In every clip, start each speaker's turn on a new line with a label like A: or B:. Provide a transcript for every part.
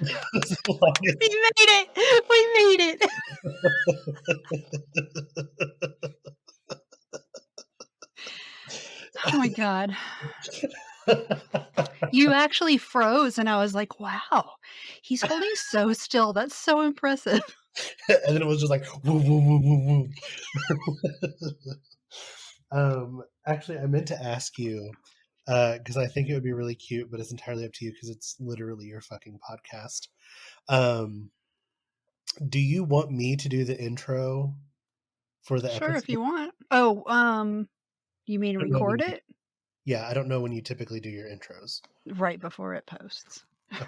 A: We made it. We made it. Oh my God. You actually froze, and I was like, wow, he's holding so still. That's so impressive.
B: And then it was just like, woo, woo, woo, woo, woo. Actually, I meant to ask you, because I think it would be really cute, but it's entirely up to you because it's literally your fucking podcast. Do you want me to do the intro for the
A: Sure, if
B: episode?
A: you want. Oh, you mean record it?
B: Yeah, I don't know when you typically do your intros.
A: Right before it posts.
B: Okay.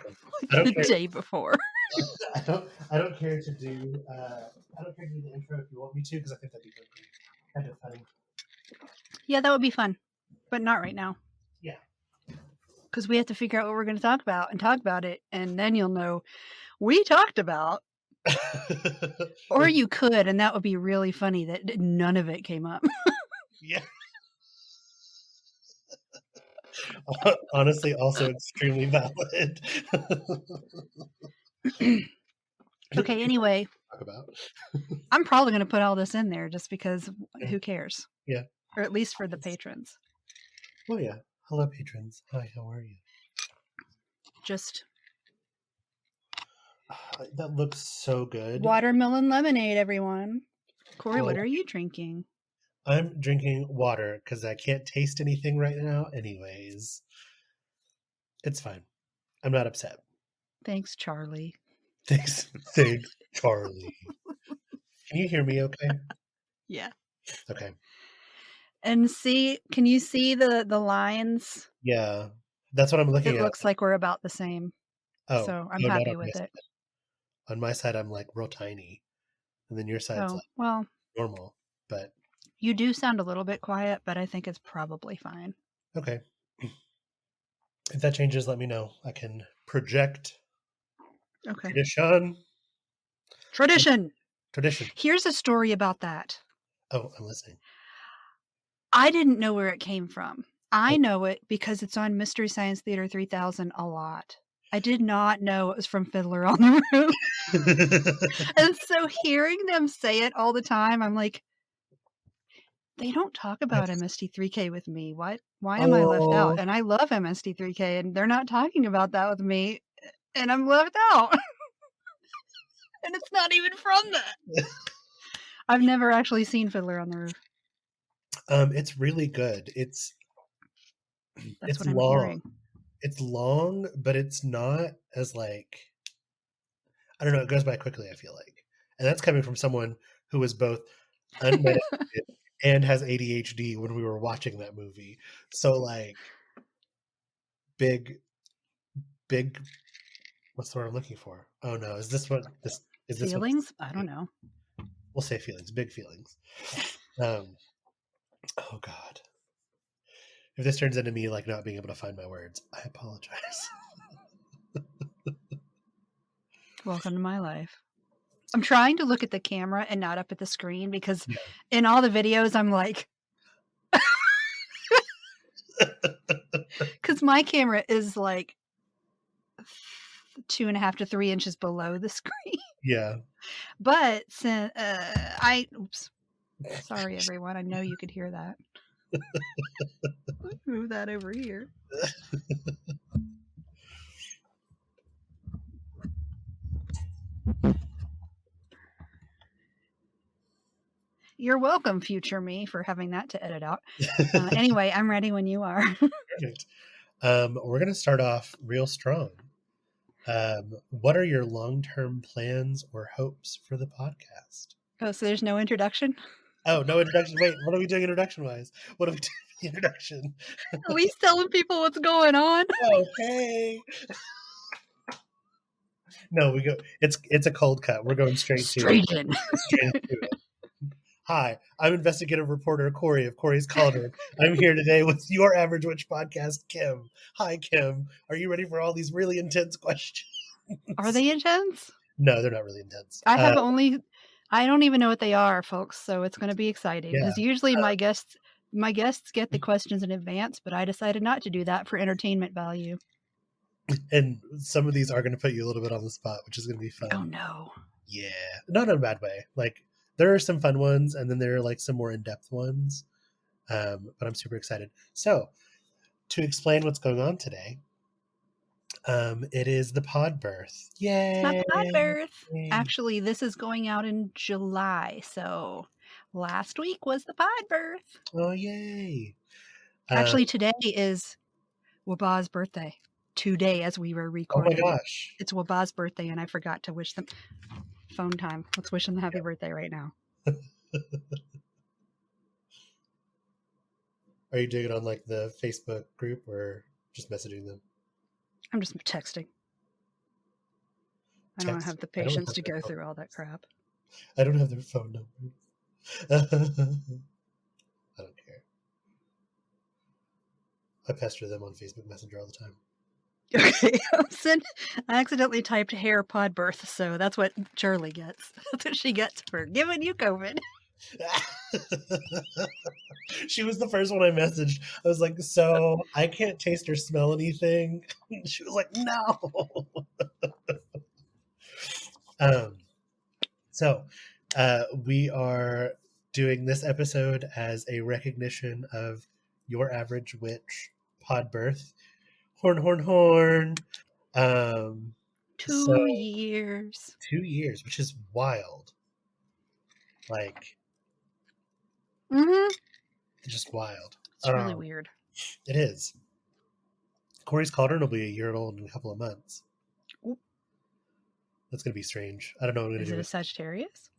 A: Like the day before.
B: I don't care to do the intro if you want me to, because I think that'd be kind of funny.
A: Yeah, that would be fun, but not right now.
B: Yeah.
A: Because we have to figure out what we're going to talk about it, and then you'll know we talked about. Or you could, and that would be really funny that none of it came up.
B: Yeah. Honestly, also extremely valid.
A: Okay, anyway.
B: Talk about.
A: I'm probably going to put all this in there just because who cares?
B: Yeah.
A: Or at least for the patrons.
B: Oh, yeah. Hello, patrons. Hi, how are you?
A: Just.
B: That looks so good.
A: Watermelon lemonade, everyone. Corey, what are you drinking?
B: I'm drinking water because I can't taste anything right now anyways. It's fine. I'm not upset.
A: Thanks, Charlie.
B: Thanks, Charlie. Can you hear me okay?
A: Yeah.
B: Okay.
A: And can you see the lines?
B: Yeah. That's what I'm looking at.
A: It looks like we're about the same.
B: Oh.
A: So I'm happy with it.
B: On my side, I'm like real tiny. And then your side's like normal. But
A: you do sound a little bit quiet, but I think it's probably fine.
B: Okay. If that changes, let me know. I can project.
A: Okay.
B: Tradition.
A: Here's a story about that.
B: Oh, I'm listening.
A: I didn't know where it came from. I know it because it's on Mystery Science Theater 3000 a lot. I did not know it was from Fiddler on the Roof. And so hearing them say it all the time, I'm like, they don't talk about MST3K with me. Why am I left out? And I love MST3K, and they're not talking about that with me, and I'm left out. And it's not even from that. I've never actually seen Fiddler on the Roof.
B: It's really good. It's long. Hearing. It's long, but it's not as like, I don't know, it goes by quickly, I feel like. And that's coming from someone who was both unmedicated and has ADHD when we were watching that movie. So like big what's the word I'm looking for? Oh no, is this
A: feelings? I don't know.
B: We'll say feelings, big feelings. Oh God. If this turns into me like not being able to find my words, I apologize.
A: Welcome to my life. I'm trying to look at the camera and not up at the screen because in all the videos I'm like, because my camera is like 2.5 to 3 inches below the screen.
B: Yeah.
A: But since oops. Sorry, everyone. I know you could hear that. Move that over here. You're welcome, future me, for having that to edit out. Anyway, I'm ready when you are.
B: Perfect. We're going to start off real strong. What are your long-term plans or hopes for the podcast?
A: Oh, so there's no introduction?
B: Oh, no introduction. Wait, what are we doing introduction-wise? What are we doing introduction?
A: Are we telling people what's going on?
B: Okay. No, we go. It's a cold cut. We're going straight to it. Hi, I'm investigative reporter Corey of Corey's Cauldron. I'm here today with your Average Witch podcast, Kim. Hi, Kim. Are you ready for all these really intense questions?
A: Are they intense?
B: No, they're not really intense.
A: I don't even know what they are, folks. So it's going to be exciting because usually my guests get the questions in advance, but I decided not to do that for entertainment value.
B: And some of these are going to put you a little bit on the spot, which is going to be
A: Oh,
B: fun.
A: no.
B: Yeah. Not in a bad way. Like, there are some fun ones, and then there are, like, some more in-depth ones. But I'm super excited. So, to explain what's going on today, it is the pod birth.
A: It's my
B: Yay!
A: pod birth. Actually, this is going out in July, so last week was the pod birth.
B: Oh, yay!
A: Actually, today is Waba's birthday. Today, as we were
B: Oh my
A: recording.
B: gosh.
A: It's Waba's birthday, and I forgot to wish them phone time. Let's wish them a happy birthday right now.
B: Are you doing it on, like, the Facebook group or just messaging them?
A: I'm just texting. I don't have the
B: I don't
A: patience
B: have
A: to
B: their
A: go
B: phone.
A: through all that crap.
B: I don't have their phone numbers. I don't care. I pester them on Facebook Messenger all the time.
A: Okay, I accidentally typed hair pod birth, so that's what Charlie gets. That's what she gets for giving you COVID.
B: She was the first one I messaged. I was like, so I can't taste or smell anything. She was like, no. um, so we are doing this episode as a recognition of Your Average Witch pod birth. Horn, horn, horn.
A: 2 years.
B: 2 years, which is wild. Like,
A: Mm-hmm.
B: just wild.
A: It's really weird.
B: It is. Corey's Cauldron will be a year old in a couple of months.
A: Oop.
B: That's going to be strange. I don't know what I'm going
A: Is
B: to
A: it
B: do
A: a Sagittarius?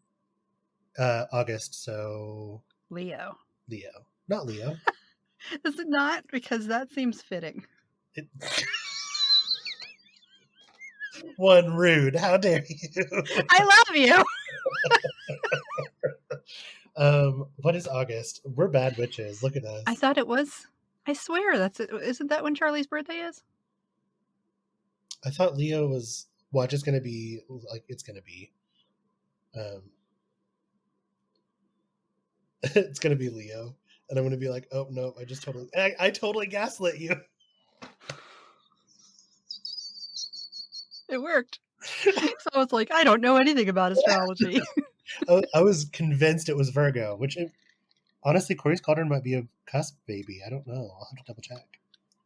B: August, so
A: Leo.
B: Leo. Not Leo.
A: Is it not? Because that seems fitting.
B: It... One rude. How dare you?
A: I love you.
B: What is August? We're bad witches. Look at us.
A: I thought it was. I swear that's it. Isn't that when Charlie's birthday is?
B: I thought Leo was. Watch, it's going to be like it's going to be. It's going to be Leo, and I'm going to be like, oh no, I totally gaslit you.
A: It worked. So I was like, I don't know anything about astrology.
B: I was convinced it was Virgo, which honestly, Corey's Cauldron might be a cusp baby. I don't know. I'll have to double check.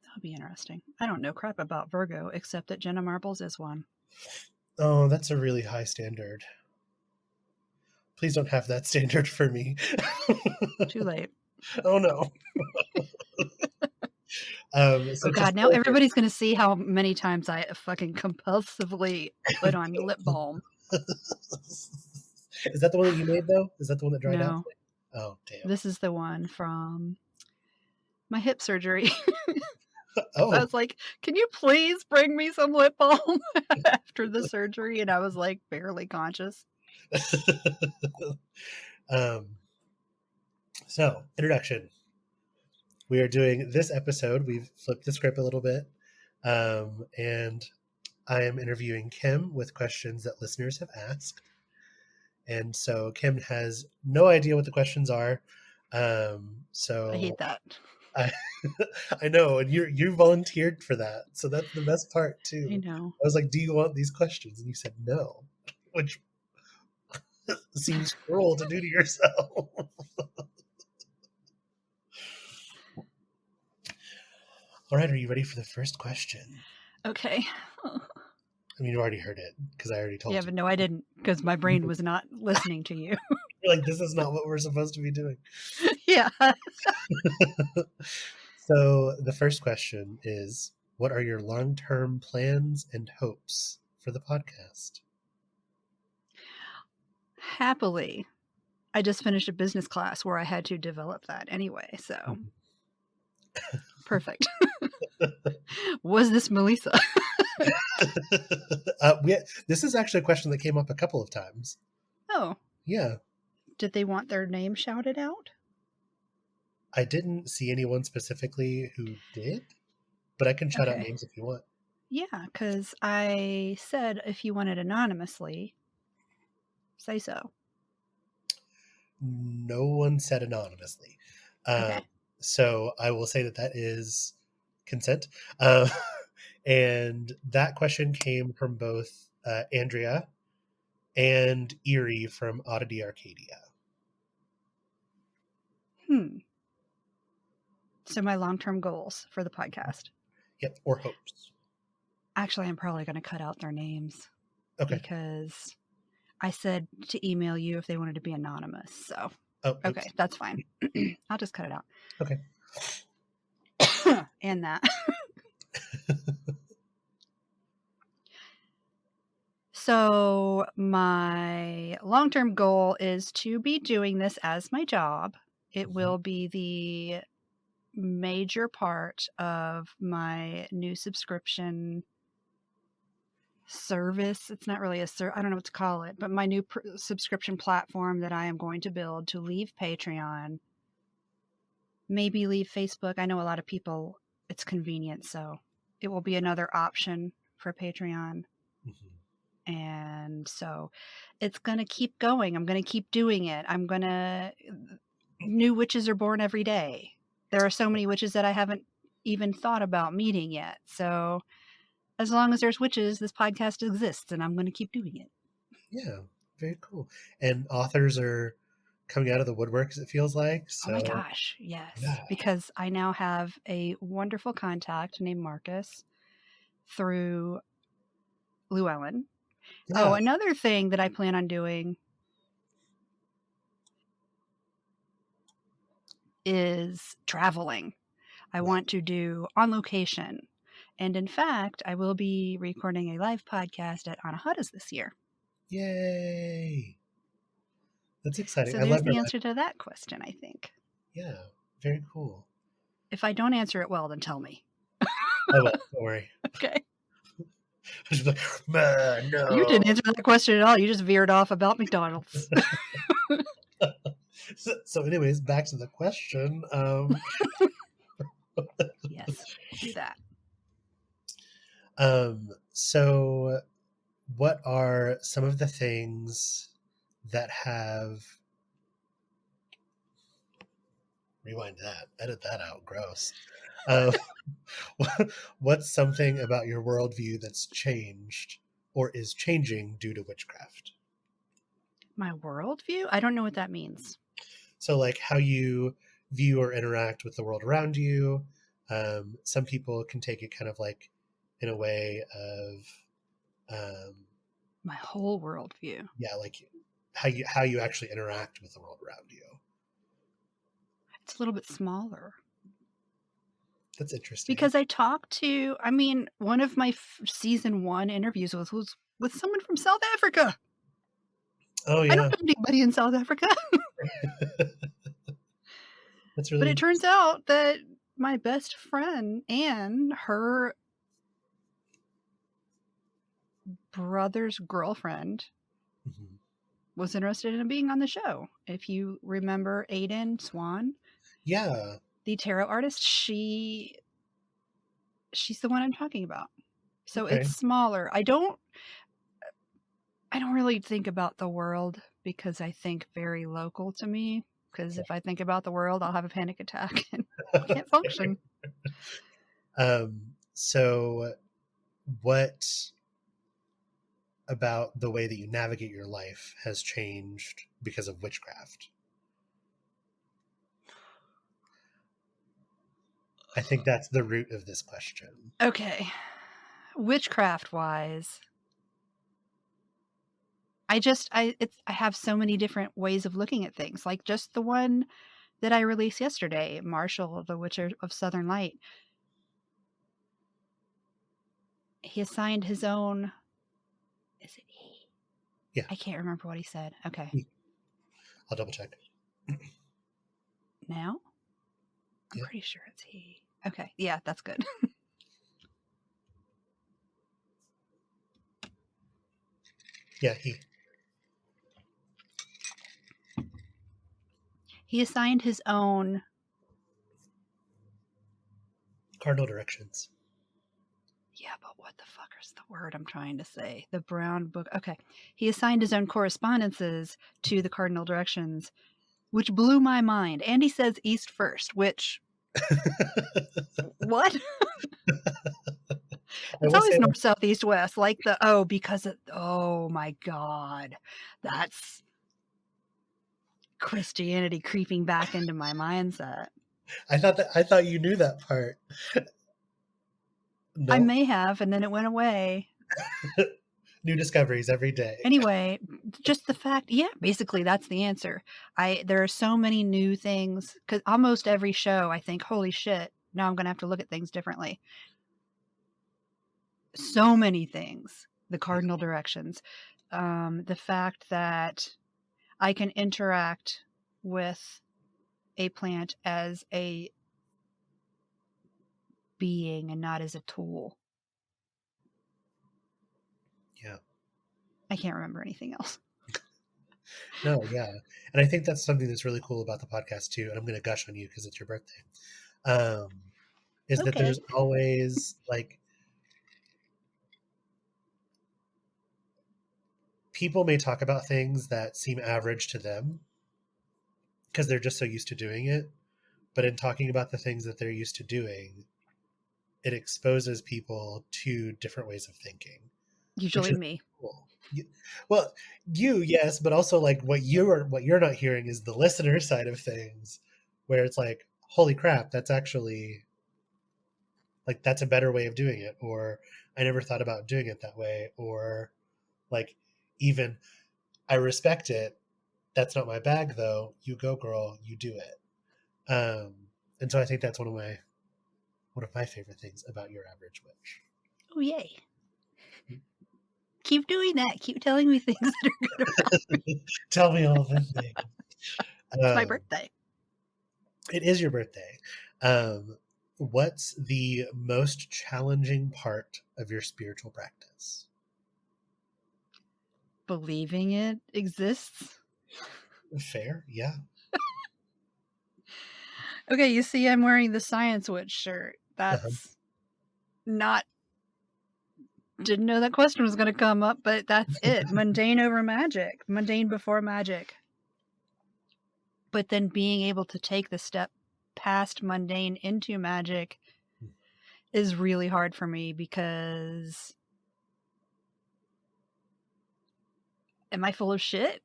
A: That'll be interesting. I don't know crap about Virgo, except that Jenna Marbles is one.
B: Oh, that's a really high standard. Please don't have that standard for me.
A: Too late.
B: Oh no.
A: Oh God! Now everybody's gonna see how many times I fucking compulsively put on lip balm.
B: Is that the one that you made though? Is that the one that dried out?
A: No.
B: Oh damn.
A: This is the one from my hip surgery.
B: Oh.
A: I was like, can you please bring me some lip balm after the surgery? And I was like barely conscious.
B: So, introduction. We are doing this episode. We've flipped the script a little bit. And I am interviewing Kim with questions that listeners have asked. And so Kim has no idea what the questions are. So
A: I hate that.
B: I know, and you volunteered for that, so that's the best part too.
A: I know.
B: I was like, "Do you want these questions?" And you said no, which seems cruel to do to yourself. All right, are you ready for the first question?
A: Okay.
B: I mean, you already heard it because I already told you.
A: Yeah, but no, I didn't, because my brain was not listening to you.
B: You're like, this is not what we're supposed to be doing.
A: Yeah.
B: So the first question is, what are your long-term plans and hopes for the podcast?
A: Happily. I just finished a business class where I had to develop that anyway, so perfect. Was this Melissa?
B: This is actually a question that came up a couple of times.
A: Oh.
B: Yeah.
A: Did they want their name shouted out?
B: I didn't see anyone specifically who did, but I can shout out names if you want.
A: Yeah, because I said if you want it anonymously, say so.
B: No one said anonymously.
A: Okay.
B: So I will say that is consent. And that question came from both Andrea and Erie from Oddity Arcadia.
A: So my long-term goals for the podcast.
B: Yep, or hopes.
A: Actually, I'm probably going to cut out their names.
B: Okay.
A: Because I said to email you if they wanted to be anonymous. So,
B: okay,
A: that's fine. I'll just cut it out.
B: Okay.
A: And that. So my long-term goal is to be doing this as my job. It will be the major part of my new subscription service. It's not really I don't know what to call it, but my new subscription platform that I am going to build to leave Patreon, maybe leave Facebook. I know a lot of people, it's convenient, so it will be another option for Patreon. And so it's going to keep going. I'm going to keep doing it. New witches are born every day. There are so many witches that I haven't even thought about meeting yet. So as long as there's witches, this podcast exists, and I'm going to keep doing it.
B: Yeah, very cool. And authors are coming out of the woodwork, it feels like. So.
A: Oh my gosh, yes.
B: Yeah.
A: Because I now have a wonderful contact named Marcus through Llewellyn. Yeah. Oh, another thing that I plan on doing is traveling. I want to do on location. And in fact, I will be recording a live podcast at Anahata's this year.
B: Yay! That's exciting.
A: So there's the answer to that question, I think.
B: Yeah, very cool.
A: If I don't answer it well, then tell me.
B: I will, don't worry.
A: Okay.
B: Like, no.
A: You didn't answer that question at all. You just veered off about McDonald's.
B: So anyways, back to the question.
A: Yes, do that.
B: So what are some of the things that have... Rewind that. Edit that out. Gross. What's something about your worldview that's changed or is changing due to witchcraft?
A: My worldview? I don't know what that means.
B: So like how you view or interact with the world around you. Some people can take it kind of like in a way of
A: my whole worldview.
B: Yeah, like how you actually interact with the world around you.
A: It's a little bit smaller.
B: That's interesting.
A: Because I talked to, one of my season 1 interviews was with someone from South Africa.
B: Oh, yeah.
A: I don't know anybody in South Africa.
B: That's really...
A: But it turns out that my best friend, Anne, her brother's girlfriend was interested in being on the show. If you remember Aiden Swan.
B: Yeah.
A: The tarot artist, she's the one I'm talking about. So It's smaller. I don't really think about the world because I think very local to me. Because if I think about the world, I'll have a panic attack and I can't function.
B: So what about the way that you navigate your life has changed because of witchcraft? I think that's the root of this question.
A: Okay. Witchcraft wise, I have so many different ways of looking at things. Like just the one that I released yesterday, Marshall, the Witcher of Southern Light. He assigned his own... Is it he?
B: Yeah.
A: I can't remember what he said. Okay.
B: I'll double check.
A: Now? I'm pretty sure it's he. Okay. Yeah, that's good.
B: Yeah, he.
A: He assigned his own...
B: Cardinal directions.
A: Yeah, but what the fuck is the word I'm trying to say? The brown book. Okay. He assigned his own correspondences to the cardinal directions, which blew my mind. And he says east first, which... What?
B: I
A: It's
B: will
A: always
B: say, like,
A: north, south, east, west, like because of oh my god. That's Christianity creeping back into my mindset.
B: I thought you knew that part.
A: I
B: No?
A: may have, and then it went away.
B: New discoveries every day.
A: Anyway, just the fact yeah, basically that's the answer. There are so many new things because almost every show I think, "Holy shit, now I'm gonna have to look at things differently." So many things. The
B: Yeah.
A: cardinal directions. The fact that I can interact with a plant as a being and not as a tool.
B: Yeah.
A: I can't remember anything else.
B: No, yeah. And I think that's something that's really cool about the podcast too. And I'm going to gush on you because it's your birthday. Um, is that
A: Okay.
B: there's always like people may talk about things that seem average to them because they're just so used to doing it. But in talking about the things that they're used to doing, it exposes people to different ways of thinking, which
A: Usually
B: is
A: me.
B: cool. Well, you, yes, but also like what you're not hearing is the listener side of things, where it's like, holy crap, that's actually like that's a better way of doing it, or I never thought about doing it that way, or like even I respect it. That's not my bag though. You go, girl. You do it. And so I think that's one of my favorite things about your average witch.
A: Oh, yay. Keep doing that. Keep telling me things that are good about
B: Tell me all the things.
A: it's my
B: Um,
A: birthday.
B: it is your birthday. What's the most challenging part of your spiritual practice?
A: Believing it exists.
B: Fair, yeah.
A: Okay, you see I'm wearing the Science Witch shirt.
B: Uh-huh.
A: That's not didn't know that question was going to come up, but that's it. Mundane over magic. Mundane before magic. But then being able to take the step past mundane into magic is really hard for me because am I full of shit?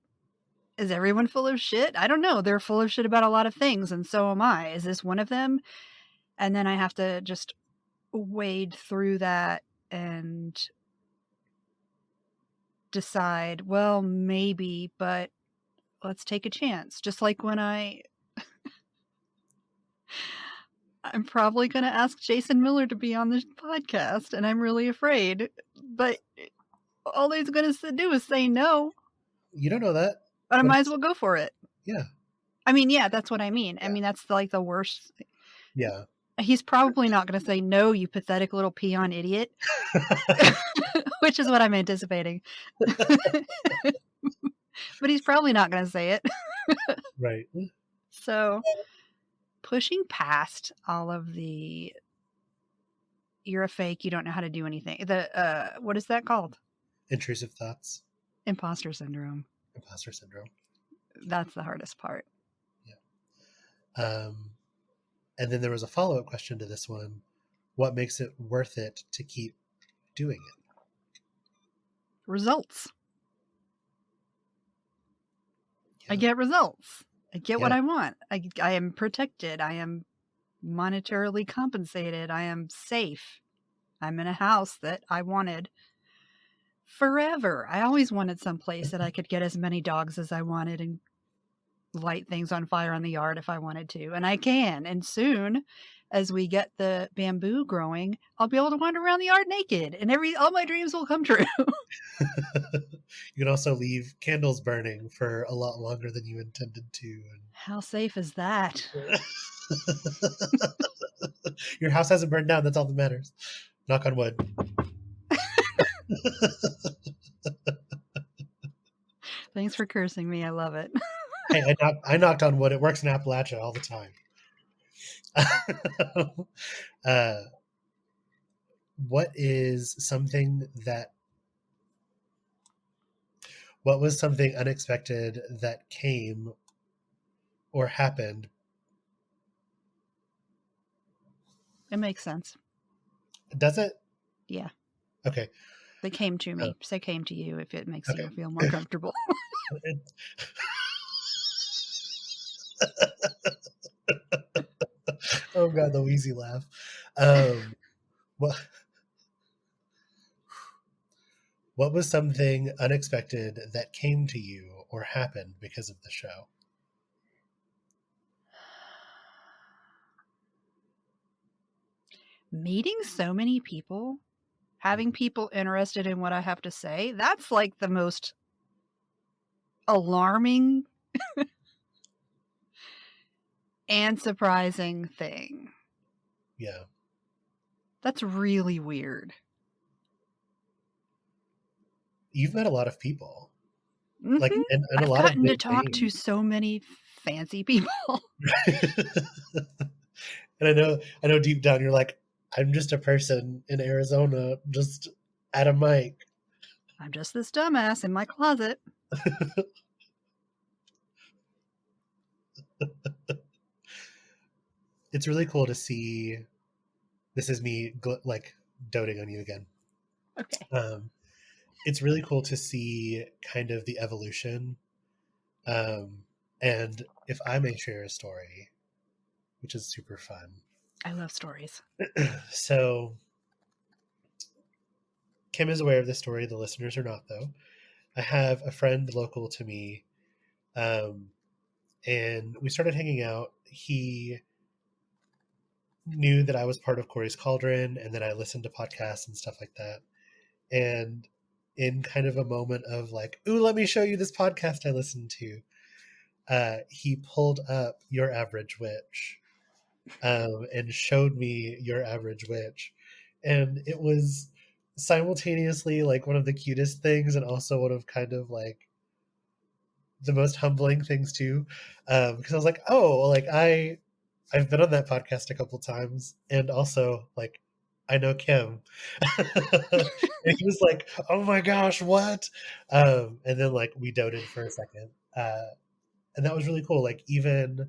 A: Is everyone full of shit? I don't know. They're full of shit about a lot of things, and so am I. Is this one of them? And then I have to just wade through that and decide, well, maybe, but let's take a chance. Just like when I'm probably going to ask Jason Miller to be on this podcast, and I'm really afraid, but all he's going to do is say no,
B: You don't know that.
A: but I
B: What
A: might
B: if,
A: as well go for it.
B: yeah,
A: I mean, yeah, that's what I mean. I
B: yeah,
A: mean, that's like the worst.
B: yeah.
A: He's probably not going to say no, you pathetic little peon idiot, which is what I'm anticipating. But he's probably not going to say it.
B: Right.
A: So pushing past all of the you're a fake, you don't know how to do anything. The what is that called?
B: Intrusive thoughts,
A: Imposter syndrome.
B: imposter syndrome.
A: That's the hardest part.
B: Yeah. And then there was a follow-up question to this one. What makes it worth it to keep doing it?
A: Results. I
B: Yeah.
A: get results. I get what
B: Yeah.
A: I want. I am protected. I am monetarily compensated. I am safe. I'm in a house that I wanted forever. I always wanted some place that I could get as many dogs as I wanted and light things on fire in the yard if I wanted to. And I can. And soon, as we get the bamboo growing, I'll be able to wander around the yard naked and all my dreams will come true.
B: You can also leave candles burning for a lot longer than you intended to.
A: How safe is that?
B: And your house hasn't burned down. That's all that matters. Knock on wood.
A: Thanks for cursing me. I love it.
B: Hey, I knocked on wood. It works in Appalachia all the time. uh, what is something that what was something unexpected that came or happened?
A: It makes sense.
B: Does it?
A: Yeah.
B: Okay.
A: They came to
B: Uh,
A: me. So they came to you if it makes
B: okay.
A: you feel more comfortable.
B: Oh God, the wheezy laugh. Um, what what was something unexpected that came to you or happened because of the show?
A: Meeting so many people, having people interested in what I have to say, that's like the most alarming and surprising thing.
B: Yeah.
A: That's really weird.
B: You've met a lot of people. Like,
A: Mhm.
B: and a
A: I've
B: lot of
A: gotten to
B: big
A: talk to
B: names.
A: so many fancy people.
B: And I know deep down you're like, I'm just a person in Arizona, just at a mic.
A: I'm just this dumbass in my closet.
B: It's really cool to see. This is me like doting on you again.
A: Okay.
B: Um, it's really cool to see kind of the evolution. Um, and if I may share a story, which is super fun.
A: I love stories.
B: So Kim is aware of this story. The listeners are not, though. I have a friend local to me, um, and we started hanging out. He knew that I was part of Corey's Cauldron, and that I listened to podcasts and stuff like that. And in kind of a moment of like, "Ooh, let me show you this podcast I listened to," he pulled up Your Average Witch, and showed me Your Average Witch, and it was simultaneously like one of the cutest things and also one of kind of like the most humbling things too, because I was like, oh, like I've been on that podcast a couple times, and also like I know Kim, and he was like, oh my gosh, what? And then like we doted for a second, and that was really cool. Like even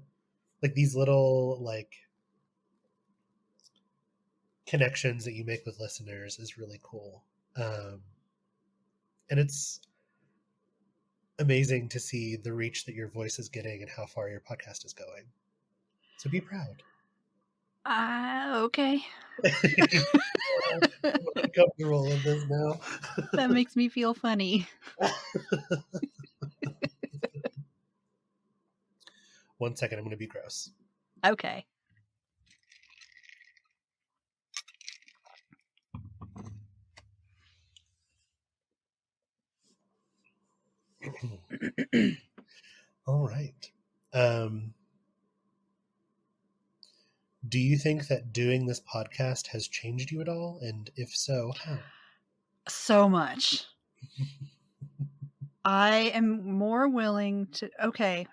B: like these little like connections that you make with listeners is really cool, and it's amazing to see the reach that your voice is getting and how far your podcast is going. So be proud.
A: Okay.
B: I'm uncomfortable with this now.
A: That makes me feel funny.
B: One second, I'm going to be gross.
A: Okay.
B: All right. Um, do you think that doing this podcast has changed you at all? And if so, how?
A: So much. I am more willing to. Okay.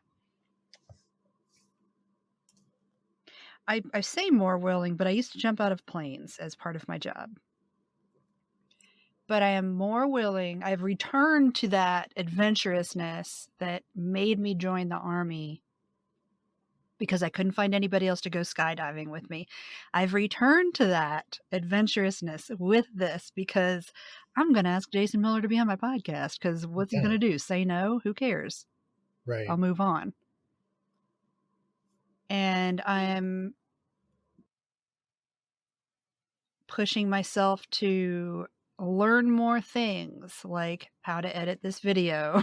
A: I say more willing, but I used to jump out of planes as part of my job. But I am more willing. I've returned to that adventurousness that made me join the Army because I couldn't find anybody else to go skydiving with me. I've returned to that adventurousness with this because I'm going to ask Jason Miller to be on my podcast because what's he
B: Yeah,
A: going to do? Say no? Who cares? I'll
B: right.
A: move on. And I'm pushing myself to learn more things like how to edit this video.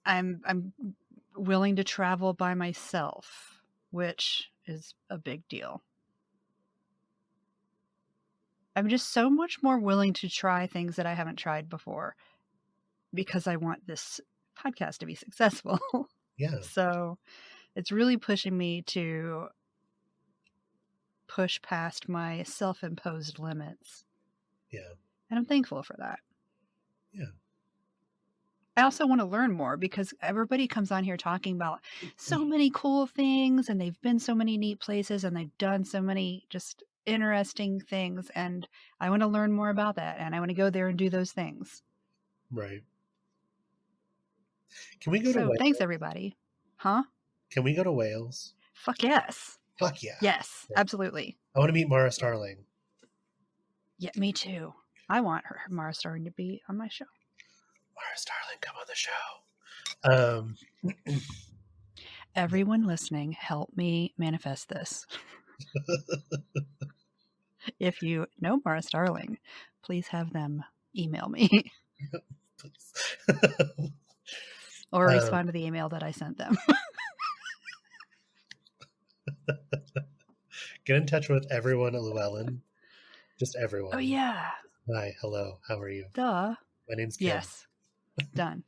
A: I'm willing to travel by myself, which is a big deal. I'm just so much more willing to try things that I haven't tried before because I want this podcast to be successful.
B: Yeah,
A: So it's really pushing me to push past my self imposed limits.
B: yeah,
A: And I'm thankful for that.
B: yeah.
A: I also want to learn more because everybody comes on here talking about so many cool things and they've been so many neat places and they've done so many just interesting things. And I want to learn more about that. And I want to go there and do those things.
B: Right. Can we go to
A: So
B: White
A: thanks,
B: House?
A: everybody. Huh?
B: Can we go to Wales?
A: Fuck yes.
B: Fuck yeah.
A: Yes,
B: Yeah.
A: absolutely.
B: I want to meet Mara Starling.
A: Yeah, me too. I want Mara Starling to be on my show.
B: Mara Starling, come on the show.
A: Everyone listening, help me manifest this. If you know Mara Starling, please have them email me
B: Please.
A: or respond to the email that I sent them.
B: Get in touch with everyone at Llewellyn. Just
A: Oh,
B: everyone.
A: yeah.
B: Hi, hello, how are you?
A: Duh.
B: My name's Kim.
A: Yes. Done.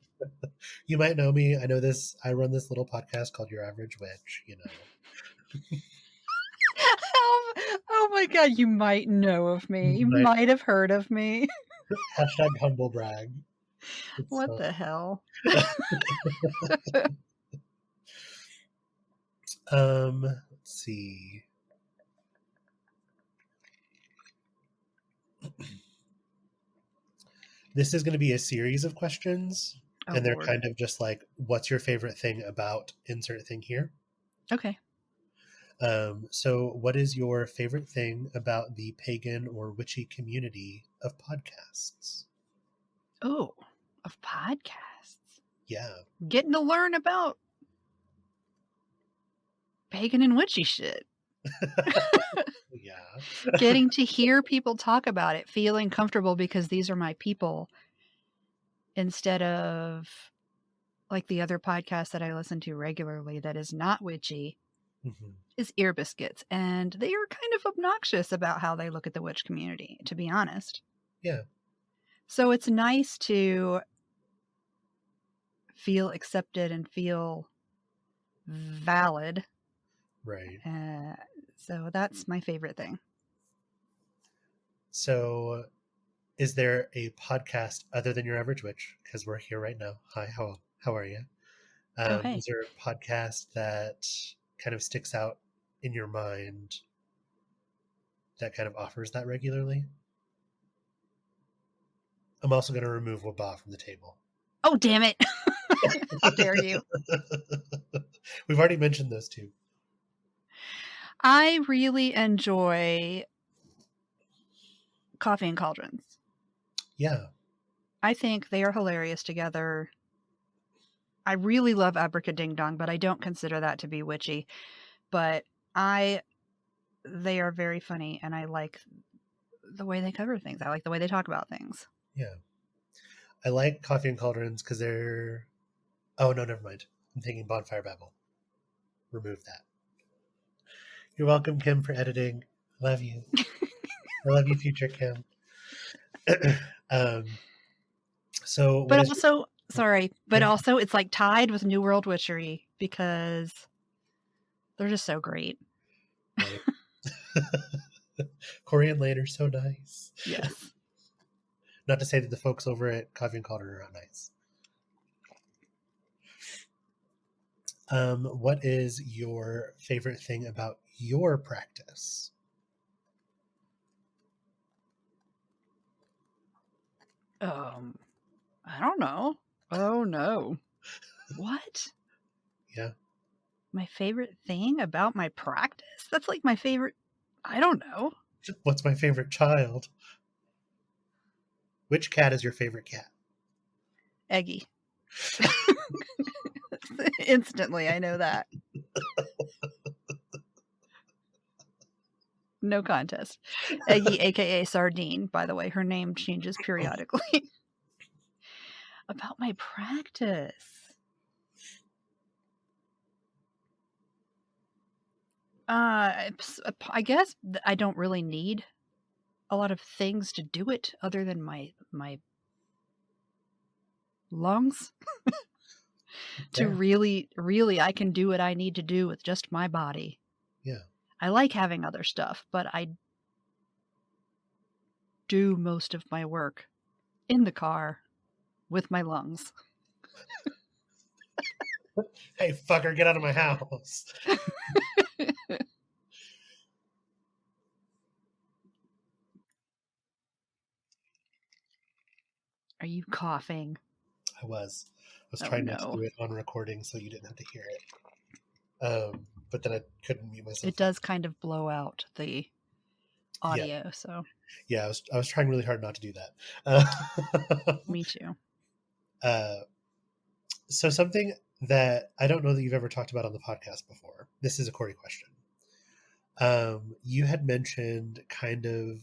B: You might know me. I know this. I run this little podcast called Your Average Witch, you know.
A: Oh my God, you might know of me. You might have heard of me.
B: Hashtag humble brag.
A: What the hell?
B: Let's see. This is going to be a series of questions, and they're
A: Lord.
B: kind of just like, what's your favorite thing about insert thing here?
A: Okay.
B: So, what is your favorite thing about the pagan or witchy community of podcasts?
A: Oh, of podcasts.
B: Yeah.
A: Getting to learn about pagan and witchy shit.
B: Yeah.
A: Getting to hear people talk about it, feeling comfortable because these are my people, instead of like the other podcast that I listen to regularly that is not witchy,
B: Mm-hmm.
A: is Ear Biscuits. And they are kind of obnoxious about how they look at the witch community, to be honest.
B: Yeah.
A: So it's nice to feel accepted and feel valid.
B: Right.
A: So that's my favorite thing.
B: So, is there a podcast other than Your Average Witch? Because we're here right now. Hi, how are you?
A: Hey.
B: Is there a podcast that kind of sticks out in your mind that kind of offers that regularly? I'm also going to remove Waba from the table.
A: Oh, damn it. How dare you?
B: We've already mentioned those two.
A: I really enjoy Coffee and Cauldrons.
B: Yeah.
A: I think they are hilarious together. I really love Abraca Ding Dong, but I don't consider that to be witchy. But they are very funny, and I like the way they cover things. I like the way they talk about things.
B: Yeah. I like Coffee and Cauldrons because they're... Oh, no, never mind. I'm thinking Bonfire Babble. Remove that. You're welcome, Kim, for editing. Love you. I love you, future Kim. So,
A: But
B: what is...
A: also, sorry, but
B: Yeah.
A: also it's like tied with New World Witchery because they're just so great.
B: Right. Corey and Lane are so nice.
A: Yes.
B: Not to say that the folks over at Coffee and Cauldron are not nice. What is your favorite thing about your practice?
A: I don't know. Oh no. What?
B: Yeah.
A: My favorite thing about my practice? That's like my favorite. I don't know.
B: What's my favorite child? Which cat is your favorite cat?
A: Eggy. Instantly, I know that. No contest. Eggy, aka Sardine, by the way, her name changes periodically. About my practice. I guess I don't really need a lot of things to do it other than my lungs. To really, I can do what I need to do with just my body.
B: Yeah.
A: I like having other stuff, but I do most of my work in the car with my lungs.
B: Hey, fucker, get out of my house.
A: Are you coughing?
B: I was
A: Oh
B: trying not to
A: no.
B: do it on recording so you didn't have to hear it. But then I couldn't mute myself
A: It
B: that
A: does kind of blow out the
B: yeah,
A: audio, so
B: yeah. I was trying really hard not to do that.
A: me too.
B: Uh, so something that I don't know that you've ever talked about on the podcast before. This is a Corey question. You had mentioned kind of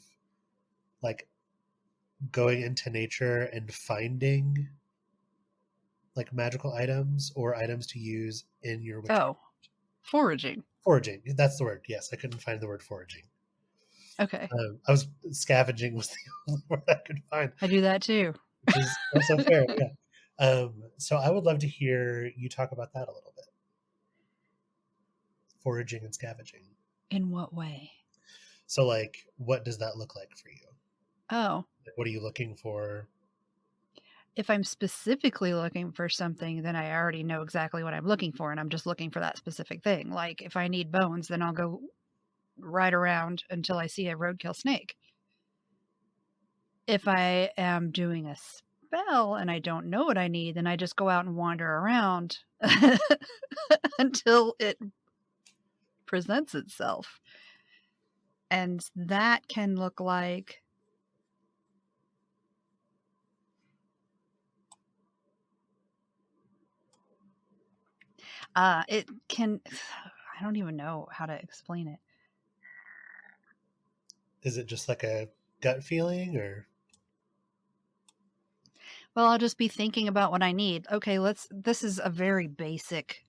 B: like going into nature and finding like magical items or items to use in your witchcraft.
A: Oh, foraging.
B: Foraging. That's the word. Yes, I couldn't find the word foraging.
A: Okay.
B: I was scavenging was the only word I could find,
A: I do that too.
B: which is also fair. Yeah. So I would love to hear you talk about that a little bit. Foraging and scavenging.
A: In what way?
B: So, like, what does that look like for you?
A: Oh,
B: Like, what are you looking for?
A: if I'm specifically looking for something, then I already know exactly what I'm looking for, and I'm just looking for that specific thing. Like, if I need bones, then I'll go right around until I see a roadkill snake. If I am doing a spell and I don't know what I need, then I just go out and wander around until it presents itself. And that can look like it can I don't even know how to explain it.
B: Is it just like a gut feeling or?
A: Well, I'll just be thinking about what I need. Okay, this is a very basic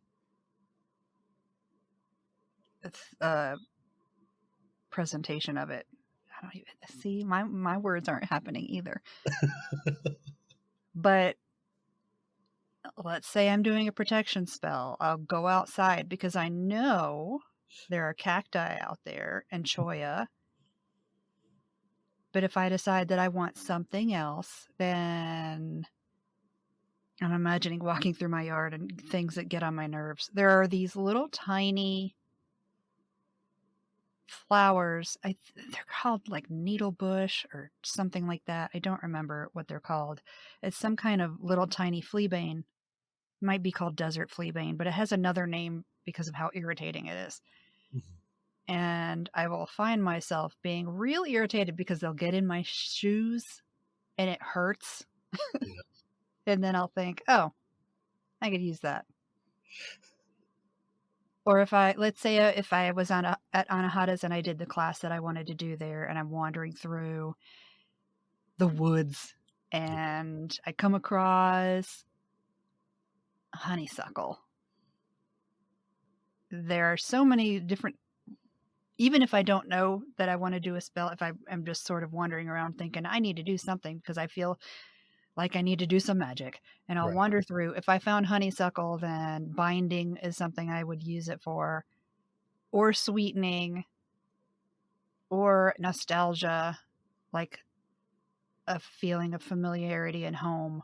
A: uh presentation of it. I don't even see my words aren't happening either. But let's say I'm doing a protection spell. I'll go outside because I know there are cacti out there and choya. But if I decide that I want something else, then I'm imagining walking through my yard and things that get on my nerves. There are these little tiny flowers. They're called like needle bush or something like that. I don't remember what they're called. It's some kind of little tiny fleabane. Might be called desert fleabane, but it has another name because of how irritating it is. And I will find myself being really irritated because they'll get in my shoes and it hurts.
B: Yeah.
A: And then I'll think, oh, I could use that. Or if let's say if I was at Anahata's and I did the class that I wanted to do there and I'm wandering through the woods and I come across honeysuckle. There are so many different, even if I don't know that I want to do a spell, if I'm just sort of wandering around thinking I need to do something because I feel like I need to do some magic, and I'll
B: Right.
A: wander through. If I found honeysuckle, then binding is something I would use it for, or sweetening, or nostalgia, like a feeling of familiarity and home.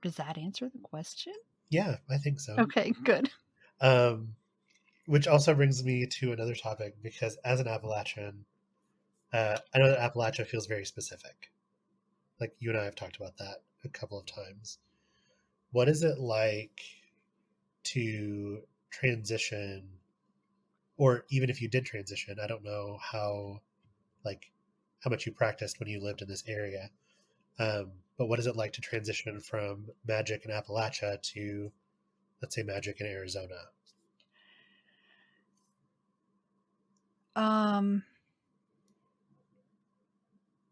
A: Does that answer the question?
B: Yeah, I think so.
A: Okay, good.
B: Um, which also brings me to another topic because as an Appalachian, I know that Appalachia feels very specific. Like you and I have talked about that a couple of times. What is it like to transition, or even if you did transition, I don't know like how much you practiced when you lived in this area. But what is it like to transition from magic in Appalachia to, let's say, magic in Arizona?
A: Um,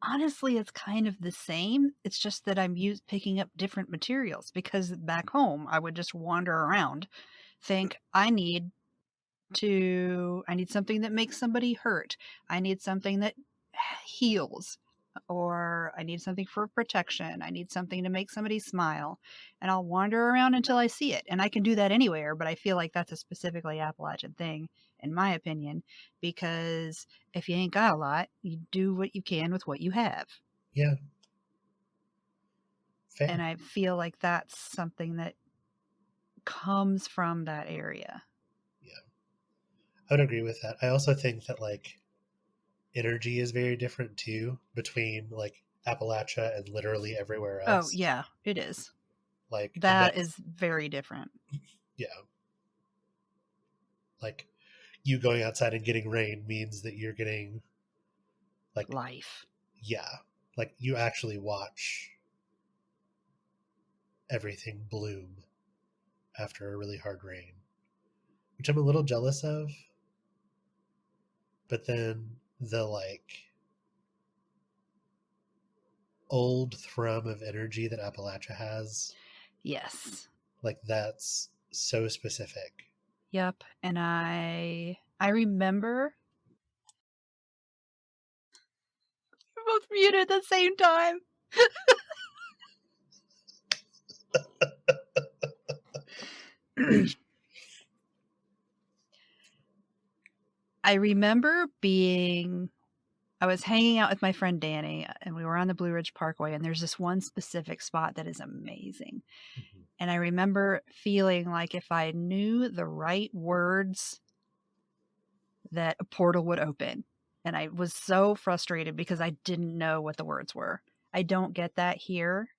A: Honestly, it's kind of the same. It's just that I'm picking up different materials because back home I would just wander around, think I need something that makes somebody hurt. I need something that heals, or I need something for protection. I need something to make somebody smile. And I'll wander around until I see it. And I can do that anywhere, but I feel like that's a specifically Appalachian thing, in my opinion, because if you ain't got a lot, you do what you can with what you have.
B: Yeah,
A: And
B: fair.
A: I feel like that's something that comes from that area.
B: Yeah, I would agree with that. I also think that like energy is very different too between like Appalachia and literally everywhere
A: Oh,
B: else.
A: yeah, it is.
B: Like, and
A: That
B: that's
A: is very different.
B: yeah, like you going outside and getting rain means that you're getting like
A: Life.
B: yeah, like you actually watch everything bloom after a really hard rain, which I'm a little jealous of. But then the like old thrum of energy that Appalachia has,
A: Yes.
B: like that's so specific.
A: Yep. And I remember we're both muted at the same time. I remember I was hanging out with my friend Danny, and we were on the Blue Ridge Parkway, and there's this one specific spot that is amazing.
B: Mhm.
A: And I remember feeling like if I knew the right words, that a portal would open. And I was so frustrated because I didn't know what the words were. I don't get that here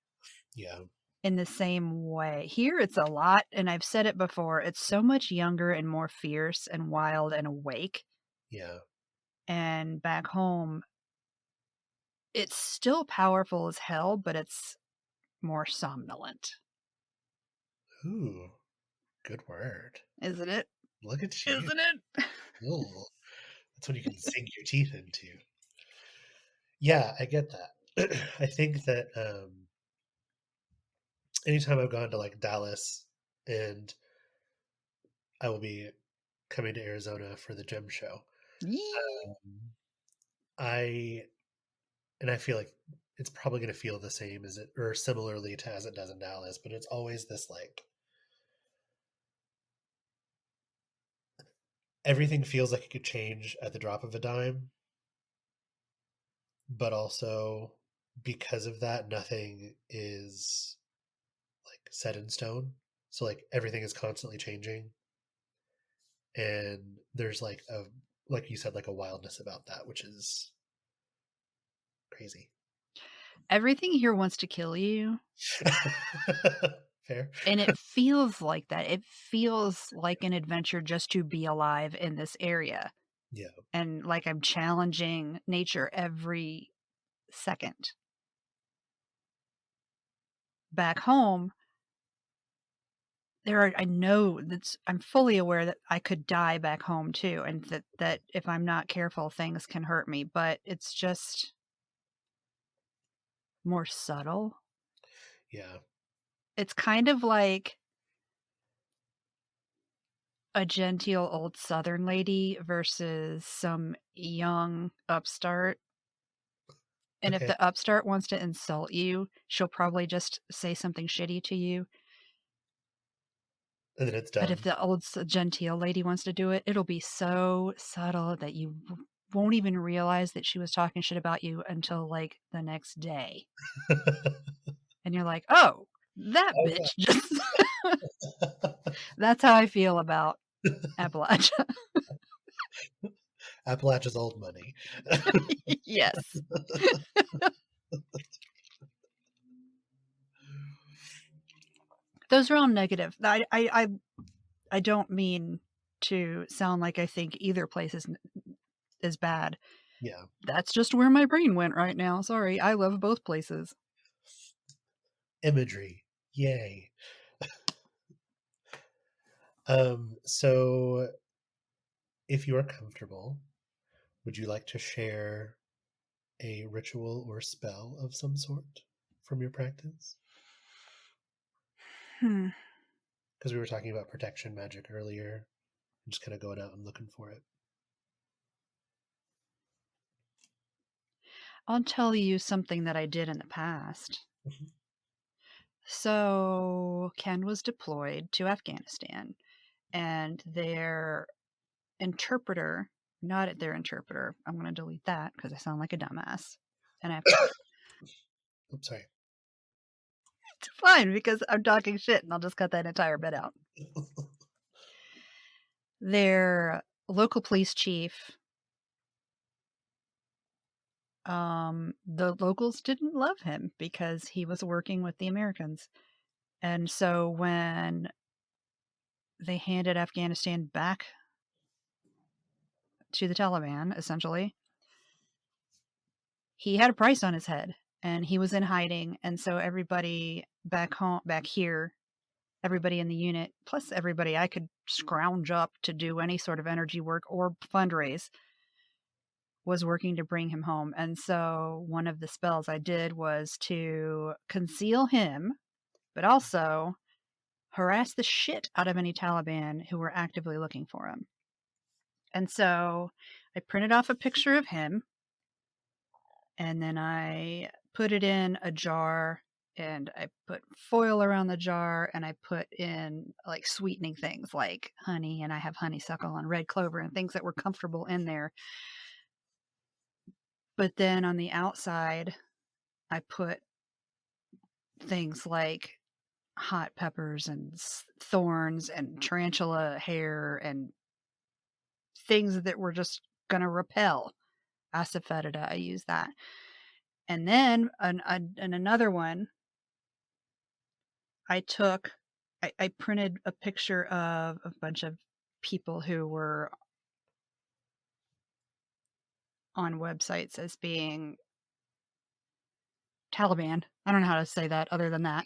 B: Yeah,
A: in the same way. Here it's a lot, and I've said it before, it's so much younger and more fierce and wild and awake.
B: yeah.
A: And back home, it's still powerful as hell, but it's more somnolent.
B: Ooh, good word.
A: Isn't it?
B: Look at you.
A: Isn't it?
B: Ooh, that's when you can sink your teeth into. Yeah, I get that. I think that anytime I've gone to like Dallas, and I will be coming to Arizona for the gym show.
A: Yee.
B: Um, I and I feel like it's probably going to feel the same as it or similarly to as it does in Dallas, but it's always this like everything feels like it could change at the drop of a dime, but also because of that, nothing is like set in stone. So like everything is constantly changing, and there's like a like you said like a wildness about that, which is crazy.
A: Everything here wants to kill you.
B: Fair.
A: And it feels like that. It feels like an adventure just to be alive in this area.
B: Yeah.
A: And like I'm challenging nature every second. Back home, I know I'm fully aware that I could die back home too, and that if I'm not careful, things can hurt me, but it's just more subtle.
B: Yeah.
A: It's kind of like a genteel old Southern lady versus some young upstart. And if
B: Okay.
A: the upstart wants to insult you, she'll probably just say something shitty to you.
B: And then it's
A: But if
B: done.
A: the old genteel lady wants to do it, it'll be so subtle that you won't even realize that she was talking shit about you until like the next day. And you're like, oh, that
B: Oh
A: bitch just. That's how I feel about Appalachia.
B: Appalachia's old money.
A: Yes. Those are all negative. I don't mean to sound like I think either place is bad.
B: Yeah.
A: That's just where my brain went right now. Sorry. I love both places.
B: Imagery. Yay. So if you are comfortable, would you like to share a ritual or spell of some sort from your practice?
A: Hmm.
B: Because we were talking about protection magic earlier, and just kind of going out and looking for it.
A: I'll tell you something that I did in the past.
B: Mhm.
A: So, Ken was deployed to Afghanistan, and interpreter, not their interpreter, I'm going to delete that because I sound like a dumbass. And I have to,
B: Oops, sorry.
A: it's fine because I'm talking shit and I'll just cut that entire bit out. Their local police chief, the locals didn't love him because he was working with the Americans. And so when they handed Afghanistan back to the Taliban, essentially, he had a price on his head and he was in hiding. And so everybody back here, everybody in the unit, plus everybody I could scrounge up to do any sort of energy work or fundraise, was working to bring him home. And so one of the spells I did was to conceal him, but also harass the shit out of any Taliban who were actively looking for him. And so I printed off a picture of him, and then I put it in a jar, and I put foil around the jar, and I put in like sweetening things like honey, and I have honeysuckle and red clover and things that were comfortable in there. But then on the outside, I put things like hot peppers and thorns and tarantula hair and things that were just going to repel asafoetida. I use that. And then in another one, I printed a picture of a bunch of people who were on websites as being Taliban. I don't know how to say that other than that.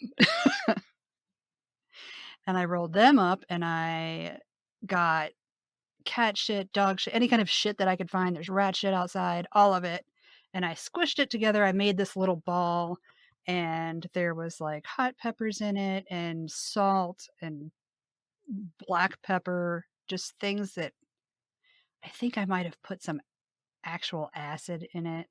A: And I rolled them up and I got cat shit, dog shit, any kind of shit that I could find. There's rat shit outside, all of it. And I squished it together. I made this little ball, and there was like hot peppers in it and salt and black pepper, just things that I think I might have put some actual acid in it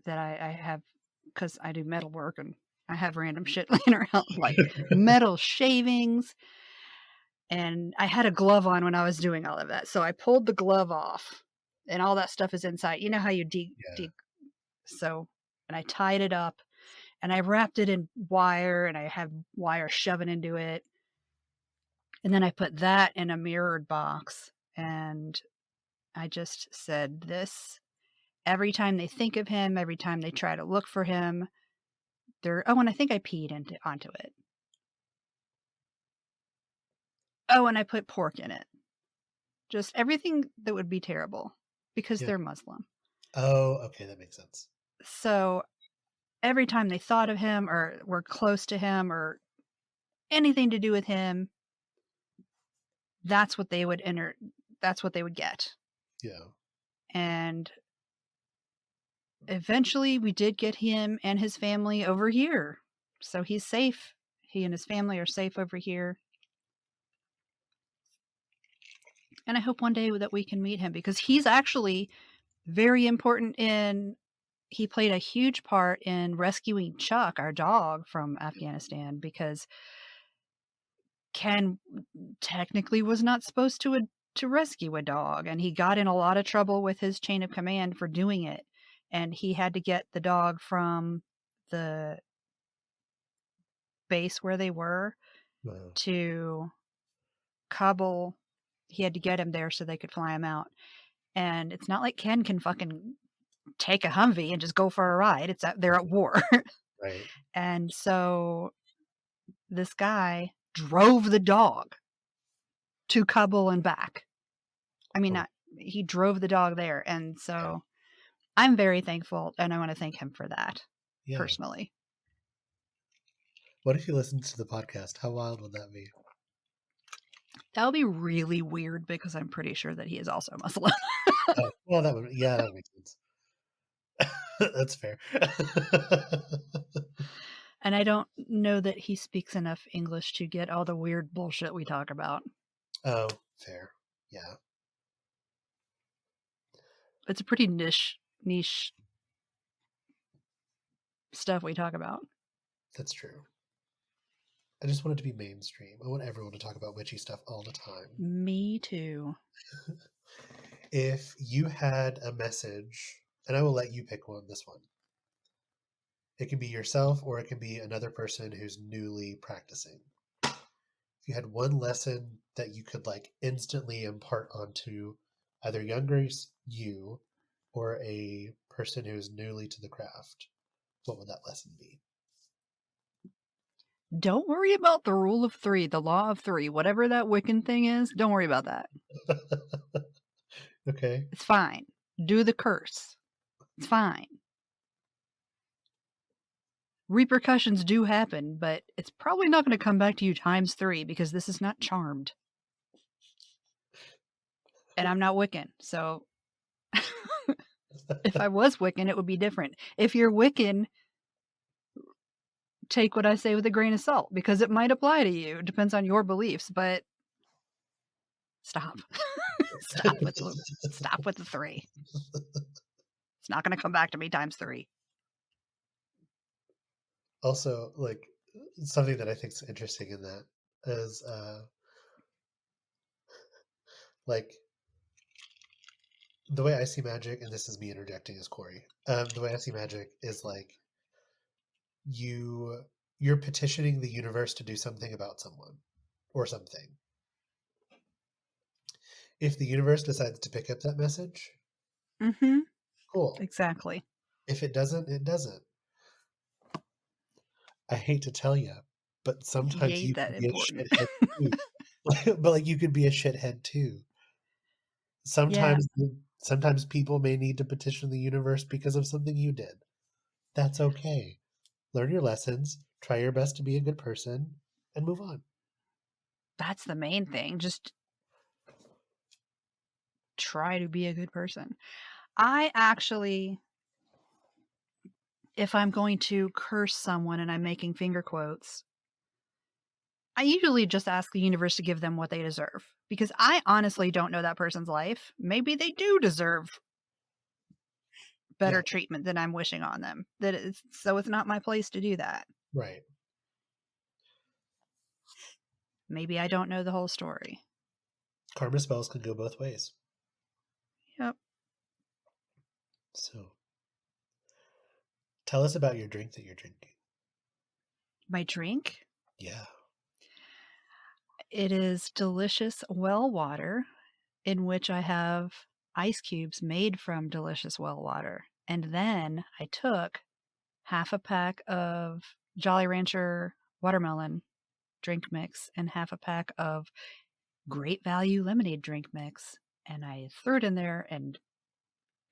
A: that I have because I do metal work and I have random shit laying around like metal shavings. And I had a glove on when I was doing all of that. So I pulled the glove off and all that stuff is inside. You know how you so, and I tied it up and I wrapped it in wire and I have wire shoving into it. And then I put that in a mirrored box and I just said this every time they think of him, every time they try to look for him, and I think I peed onto it. Oh, and I put pork in it. Just everything that would be terrible because they're Muslim.
B: Oh, okay, that makes sense.
A: So every time they thought of him or were close to him or anything to do with him, that's what they would get.
B: Yeah.
A: And eventually we did get him and his family over here. So he's safe. He and his family are safe over here. And I hope one day that we can meet him because he's actually very important he played a huge part in rescuing Chuck, our dog, from Afghanistan because Ken technically was not supposed to rescue a dog, and he got in a lot of trouble with his chain of command for doing it. And he had to get the dog from the base where they were to Kabul. He had to get him there so they could fly him out. And it's not like Ken can fucking take a Humvee and just go for a ride. They're at war.
B: Right.
A: And so this guy drove the dog to Kabul and back. I mean, he drove the dog there. And so I'm very thankful, and I want to thank him for that personally.
B: What if he listens to the podcast? How wild would that be?
A: That would be really weird because I'm pretty sure that he is also Muslim.
B: Well, that would make sense. That's fair.
A: And I don't know that he speaks enough English to get all the weird bullshit we talk about.
B: Oh, fair. Yeah.
A: It's a pretty niche stuff we talk about.
B: That's true. I just want it to be mainstream. I want everyone to talk about witchy stuff all the time.
A: Me too.
B: If you had a message, and I will let you pick this one. It can be yourself or it can be another person who's newly practicing. If you had one lesson that you could like instantly impart onto either younger you or a person who is newly to the craft, what would that lesson be?
A: Don't worry about the rule of 3, the law of 3, whatever that Wiccan thing is, don't worry about that.
B: Okay.
A: It's fine. Do the curse. It's fine. Repercussions do happen, but it's probably not gonna come back to you times 3 because this is not Charmed. And I'm not Wiccan, so if I was Wiccan, it would be different. If you're Wiccan, take what I say with a grain of salt because it might apply to you. It depends on your beliefs, but stop. Stop with the 3. It's not gonna come back to me times 3.
B: Also, like, something that I think is interesting in that is, like, the way I see magic, and this is me interjecting as Corey. The way I see magic is like you you're petitioning the universe to do something about someone or something. If the universe decides to pick up that message,
A: Mhm.
B: cool.
A: Exactly.
B: If it doesn't, it doesn't. I hate to tell you, but
A: He
B: sometimes
A: ain't
B: you
A: that
B: can be a
A: important.
B: shithead too. But like you could be a shithead too.
A: Yeah,
B: Sometimes people may need to petition the universe because of something you did. That's okay. Learn your lessons, try your best to be a good person, and move on.
A: that's the main thing. Just try to be a good person. I actually, if I'm going to curse someone and I'm making finger quotes, I usually just ask the universe to give them what they deserve because I honestly don't know that person's life. Maybe they do deserve better
B: Yeah,
A: treatment than I'm wishing on them. So it's not my place to do that.
B: right.
A: Maybe I don't know the whole story.
B: Karma spells can go both ways.
A: Yep.
B: So tell us about your drink that you're drinking.
A: My drink,
B: Yeah.
A: it is delicious well water in which I have ice cubes made from delicious well water. And then I took half a pack of Jolly Rancher watermelon drink mix and half a pack of Great Value lemonade drink mix. And I threw it in there and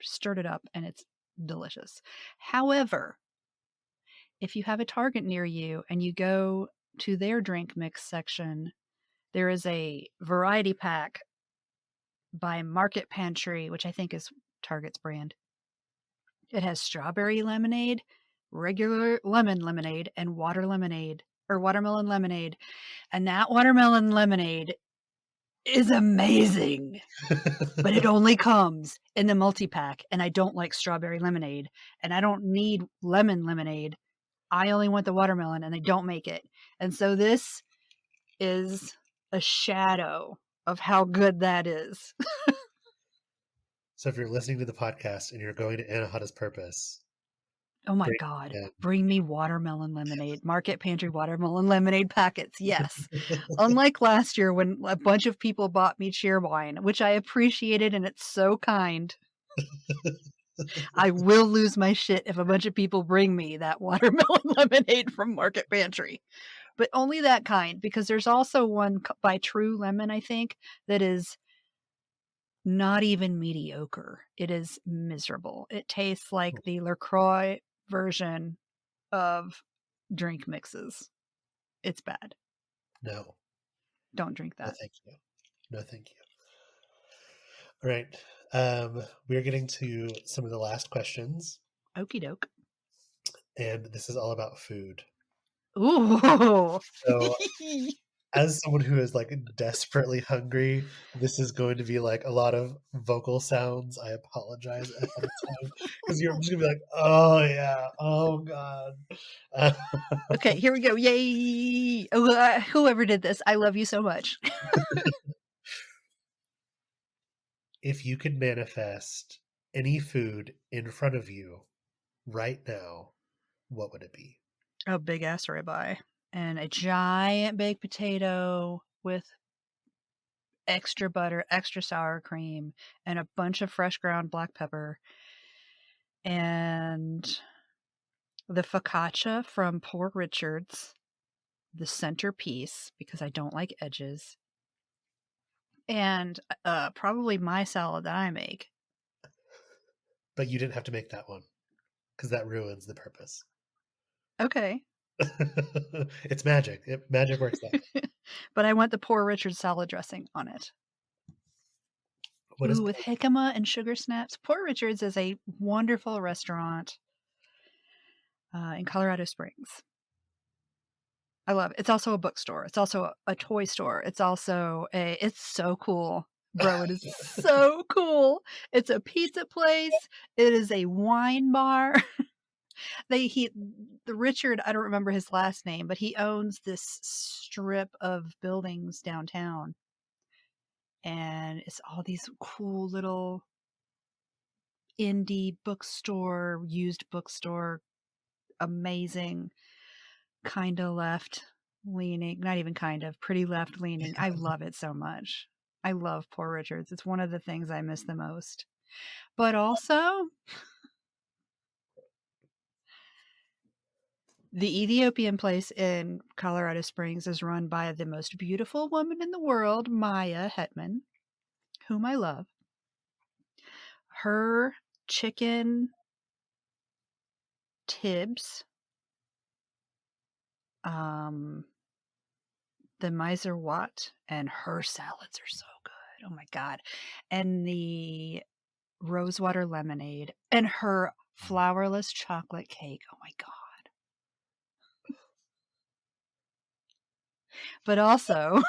A: stirred it up, and it's delicious. However, if you have a Target near you and you go to their drink mix section, there is a variety pack by Market Pantry, which I think is Target's brand. It has strawberry lemonade, regular lemon lemonade, and water lemonade or watermelon lemonade. And that watermelon lemonade is amazing. But it only comes in the multi-pack, and I don't like strawberry lemonade, and I don't need lemon lemonade. I only want the watermelon, and they don't make it. And so this is a shadow of how good that is.
B: So if you're listening to the podcast and you're going to Anahata's Purpose,
A: Oh my
B: bring
A: god.
B: it
A: Bring me watermelon lemonade. Market Pantry watermelon lemonade packets. Yes. Unlike last year when a bunch of people bought me Cheerwine, which I appreciated and it's so kind. I will lose my shit if a bunch of people bring me that watermelon lemonade from Market Pantry. But only that kind, because there's also one by True Lemon, I think, that is not even mediocre. It is miserable. It tastes like the LaCroix version of drink mixes. It's bad.
B: no.
A: Don't drink
B: No,
A: that.
B: thank you. No, thank you. All right. We're getting to some of the last questions,
A: Okie doke.
B: and this is all about food.
A: Ooh.
B: So as someone who is like desperately hungry, this is going to be like a lot of vocal sounds. I apologize ahead of time because you're just gonna be like, "Oh yeah, oh god."
A: Okay, here we go. Yay! Oh, whoever did this, I love you so much.
B: If you could manifest any food in front of you right now, what would it be?
A: A big ass ribeye and a giant baked potato with extra butter, extra sour cream, and a bunch of fresh ground black pepper, and the focaccia from Poor Richard's the centerpiece because I don't like edges, and probably my salad that I make.
B: But you didn't have to make that one because that ruins the purpose.
A: Okay.
B: It's magic. Magic works that way.
A: But I want the Poor Richard salad dressing on it.
B: What is
A: Ooh, with
B: pork?
A: jicama and sugar snaps. Poor Richard's is a wonderful restaurant in Colorado Springs. I love it. It's also a bookstore. It's also a toy store. It's also it's so cool. Bro, it is so cool. It's a pizza place. It is a wine bar. The Richard, I don't remember his last name, but he owns this strip of buildings downtown. And it's all these cool little indie bookstore, used bookstore, amazing, kind of left leaning, not even kind of, pretty left leaning. I love it so much. I love Poor Richards. It's one of the things I miss the most. But also, the Ethiopian place in Colorado Springs is run by the most beautiful woman in the world, Maya Hetman, whom I love. Her chicken tibs, the Miser Watt, and her salads are so good. Oh my God. And the rosewater lemonade and her flourless chocolate cake. Oh my God. But also,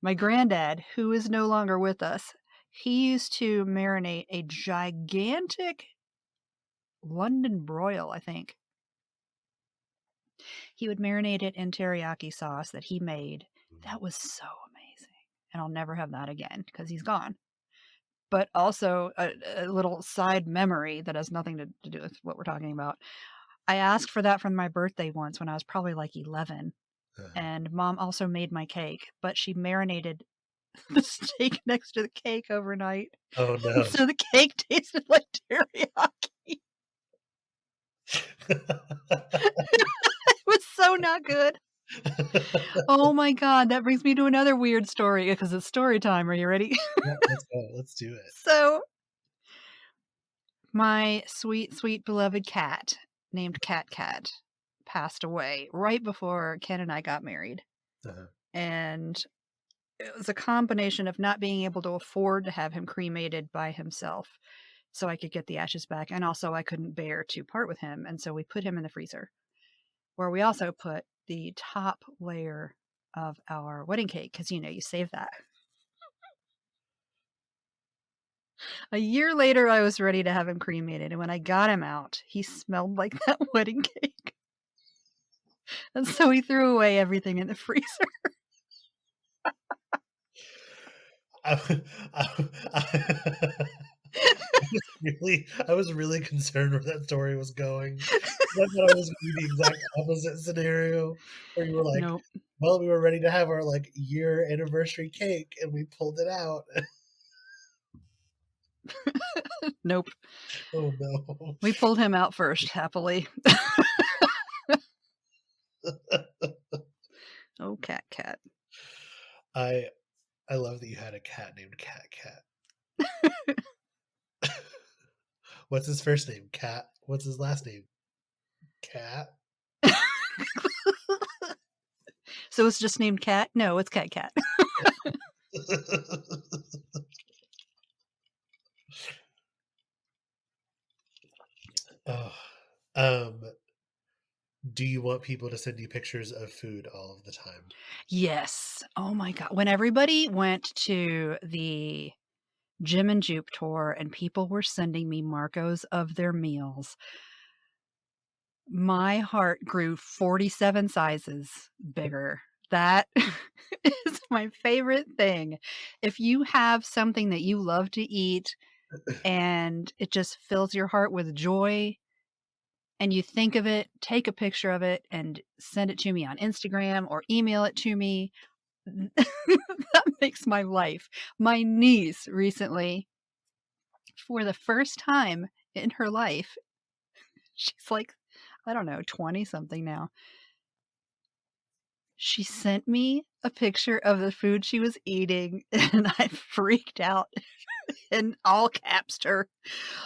A: my granddad, who is no longer with us, he used to marinate a gigantic London broil, I think. He would marinate it in teriyaki sauce that he made. That was so amazing. And I'll never have that again because he's gone. But also, a little side memory that has nothing to do with what we're talking about. I asked for that for my birthday once when I was probably like 11. And Mom also made my cake, but she marinated the steak next to the cake overnight.
B: Oh no.
A: So the cake tasted like teriyaki. It was so not good. Oh my God, that brings me to another weird story because it's story time. Are you ready?
B: Yeah, let's go. Let's do it.
A: So, my sweet, sweet, beloved cat named Cat passed away right before Ken and I got married. And it was a combination of not being able to afford to have him cremated by himself so I could get the ashes back. And also I couldn't bear to part with him. And so we put him in the freezer, where we also put the top layer of our wedding cake because, you save that. A year later, I was ready to have him cremated. And when I got him out, he smelled like that wedding cake. And so we threw away everything in the freezer.
B: I was really concerned where that story was going. I thought I was going to be the exact opposite scenario where you were like,
A: Nope.
B: well, we were ready to have our year anniversary cake and we pulled it out.
A: Nope.
B: Oh no.
A: We pulled him out first, happily. Oh, cat.
B: I love that you had a cat named Cat. What's his first name? Cat. What's his last name? Cat.
A: So it's just named Cat? No, it's Cat.
B: Oh, do you want people to send you pictures of food all of the time?
A: Yes. Oh my God. When everybody went to the Jim and Jupe tour and people were sending me Marcos of their meals, my heart grew 47 sizes bigger. That is my favorite thing. If you have something that you love to eat and it just fills your heart with joy and you think of it, take a picture of it and send it to me on Instagram or email it to me. That makes my life. My niece recently, for the first time in her life, she's like, I don't know, 20-something now. She sent me a picture of the food she was eating, and I freaked out and all capsed her.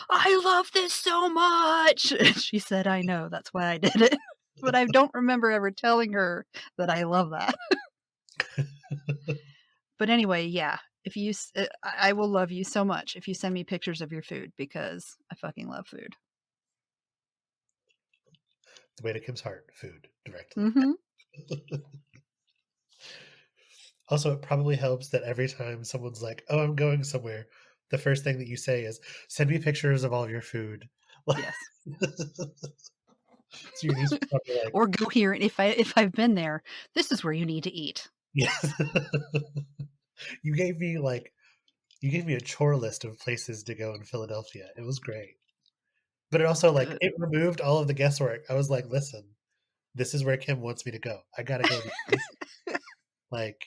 A: "I love this so much!" And she said, "I know, that's why I did it." But I don't remember ever telling her that I love that. But anyway, yeah, if you I will love you so much if you send me pictures of your food because I fucking love food.
B: The way to Kim's heart, food, directly.
A: Mhm.
B: Also, it probably helps that every time someone's like, "Oh, I'm going somewhere," the first thing that you say is, "Send me pictures of all your food."
A: Yes.
B: So your niece was probably like,
A: Or go here, and if I've been there, this is where you need to eat.
B: "Yes." You gave me a chore list of places to go in Philadelphia. It was great. But it also, it removed all of the guesswork. I was like, "Listen, this is where Kim wants me to go. I gotta go to these places." Like,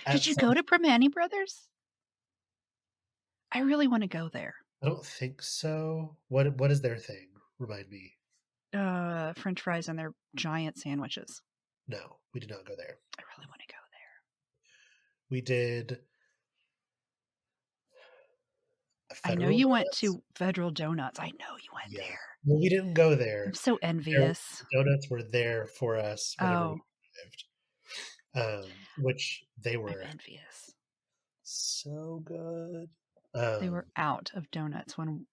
A: Did
B: at
A: you
B: some
A: go to Primanti Brothers? I really wanna go there.
B: I don't think so. What is their thing? Remind me.
A: French fries and their giant sandwiches.
B: No, we did not go there.
A: I really wanna go there.
B: We did a
A: I know
B: Federal
A: you went
B: Donuts?
A: to Federal Donuts. I know you went
B: Yeah.
A: there.
B: Well, we didn't go
A: I'm
B: there.
A: so
B: Their
A: envious.
B: donuts were there for us whenever we
A: Oh,
B: arrived, which they
A: I'm
B: were
A: envious.
B: so good.
A: They were
B: Um,
A: out of donuts when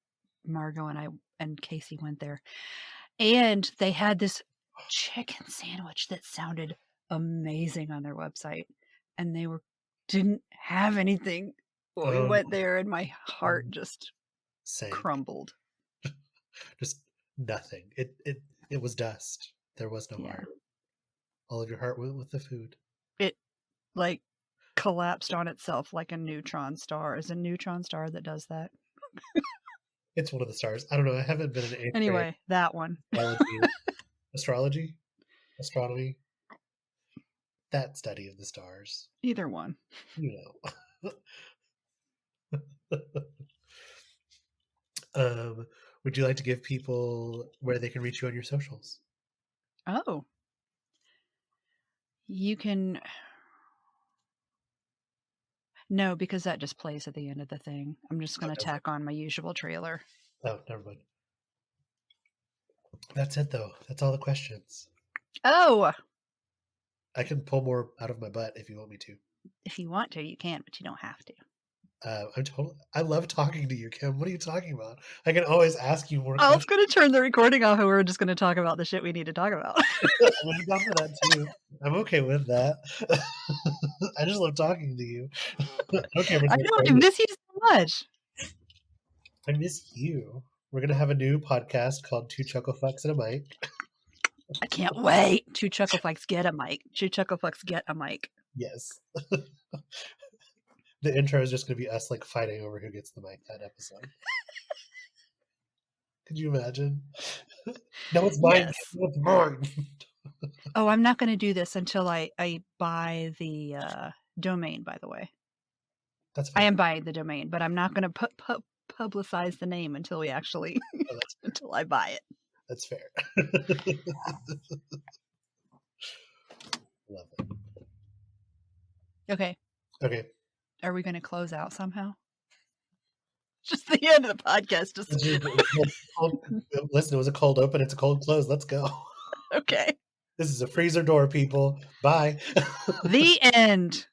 A: Margot and I and Casey went there. And they had this chicken sandwich that sounded amazing on their website, and they didn't have anything when we
B: oh,
A: went there, and my heart
B: um,
A: just
B: sank.
A: crumbled.
B: Just nothing. It was dust. There was no
A: Yeah.
B: heart. All of your heart went with the food.
A: It, like, collapsed on itself like a neutron star. Is a neutron star that does that?
B: It's one of the stars. I don't know. I haven't been in 8th grade
A: Anyway, that one.
B: astrology, astronomy, that study of the stars.
A: Either one.
B: You know. Would you like to give people where they can reach you on your socials?
A: Oh, you can no, because that just plays at the end of the thing. I'm just
B: Oh,
A: gonna
B: does it?
A: tack on my usual trailer.
B: Oh, never mind. That's it, though. That's all the questions.
A: Oh!
B: I can pull more out of my butt if you want me to.
A: If you want to, you can, but you don't have to.
B: I love talking to you, Kim. What are you talking about? I can always ask you more
A: I was
B: questions.
A: gonna turn the recording off and we're just gonna talk about the shit we need to talk about.
B: I'm down for that too. I'm okay with that. I just love talking to you. Okay,
A: I know, I miss you so much.
B: I miss you. We're gonna have a new podcast called Two Chuckle Fucks and a Mic.
A: I can't wait. Two Chucklefucks get a mic. Two Chucklefucks get a mic.
B: Yes. The intro is just gonna be us fighting over who gets the mic that episode. Could you imagine? No, it's mine.
A: Yes.
B: No, it's mine.
A: Oh, I'm not gonna do this until I buy the domain, by the way.
B: That's
A: I
B: fair.
A: am buying the domain, but I'm not gonna publicize the name until we actually
B: Oh, that's fair.
A: until I buy it.
B: That's fair. Love it.
A: Okay.
B: Okay.
A: Are we gonna close out somehow? Just the end of the podcast. Just
B: Listen, it was a cold open. It's a cold close. Let's go.
A: okay.
B: This is a freezer door, people. Bye.
A: The end.